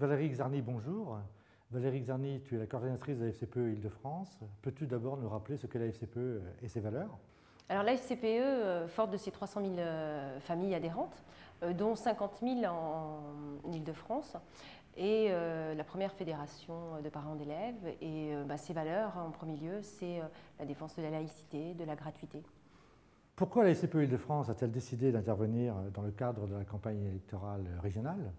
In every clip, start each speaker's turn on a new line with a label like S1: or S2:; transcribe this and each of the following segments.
S1: Valérie Czarny, bonjour. Valérie Czarny, tu es la coordinatrice de la FCPE Île-de-France. Peux-tu d'abord nous rappeler ce qu'est la FCPE et ses valeurs?
S2: Alors la FCPE, forte de ses 300 000 familles adhérentes, dont 50 000 en Île-de-France, est la première fédération de parents d'élèves. Et ses valeurs, en premier lieu, c'est la défense de la laïcité, de la gratuité.
S1: Pourquoi la FCPE Île-de-France a-t-elle décidé d'intervenir dans le cadre de la campagne électorale régionale?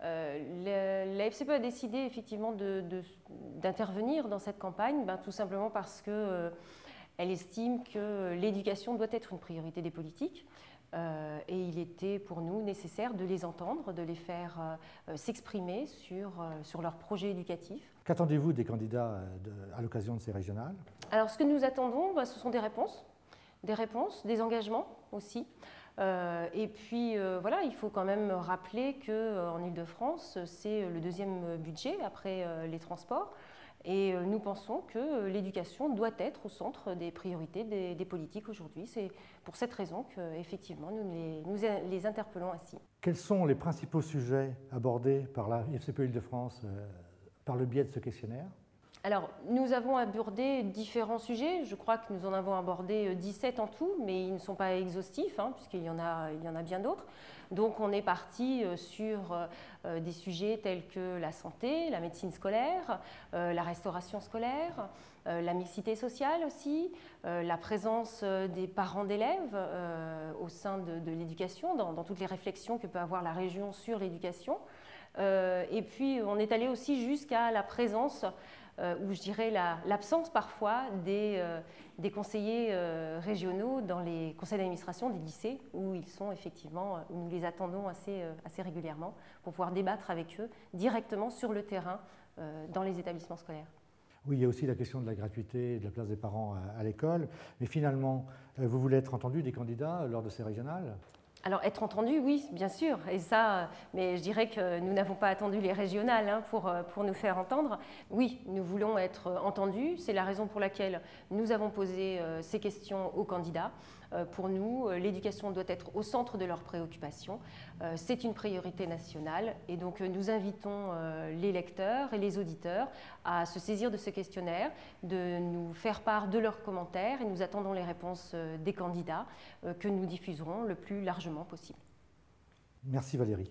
S2: La FCPE a décidé effectivement d'intervenir dans cette campagne, tout simplement parce que elle estime que l'éducation doit être une priorité des politiques et il était pour nous nécessaire de les entendre, de les faire s'exprimer sur leurs projets éducatifs.
S1: Qu'attendez-vous des candidats à l'occasion de ces régionales?
S2: Alors ce que nous attendons, ce sont des réponses, des engagements aussi. Et puis voilà, il faut quand même rappeler qu'en Île-de-France, c'est le deuxième budget après les transports. Et nous pensons que l'éducation doit être au centre des priorités des politiques aujourd'hui. C'est pour cette raison qu'effectivement, nous les interpellons ainsi.
S1: Quels sont les principaux sujets abordés par la FCPE Île-de-France par le biais de ce questionnaire?
S2: Alors, nous avons abordé différents sujets. Je crois que nous en avons abordé 17 en tout, mais ils ne sont pas exhaustifs, puisqu'il y en a bien d'autres. Donc, on est parti sur des sujets tels que la santé, la médecine scolaire, la restauration scolaire, la mixité sociale aussi, la présence des parents d'élèves au sein de l'éducation, dans toutes les réflexions que peut avoir la région sur l'éducation. Et puis, on est allé aussi jusqu'à la présence ou je dirais l'absence parfois des conseillers régionaux dans les conseils d'administration des lycées où ils sont effectivement, où nous les attendons assez régulièrement pour pouvoir débattre avec eux directement sur le terrain dans les établissements scolaires.
S1: Oui, il y a aussi la question de la gratuité et de la place des parents à l'école. Mais finalement, vous voulez être entendu des candidats lors de ces régionales?
S2: Alors, être entendu, oui, bien sûr, et ça, mais je dirais que nous n'avons pas attendu les régionales pour nous faire entendre. Oui, nous voulons être entendus, c'est la raison pour laquelle nous avons posé ces questions aux candidats. Pour nous, l'éducation doit être au centre de leurs préoccupations. C'est une priorité nationale et donc nous invitons les lecteurs et les auditeurs à se saisir de ce questionnaire, de nous faire part de leurs commentaires et nous attendons les réponses des candidats que nous diffuserons le plus largement possible.
S1: Merci Valérie.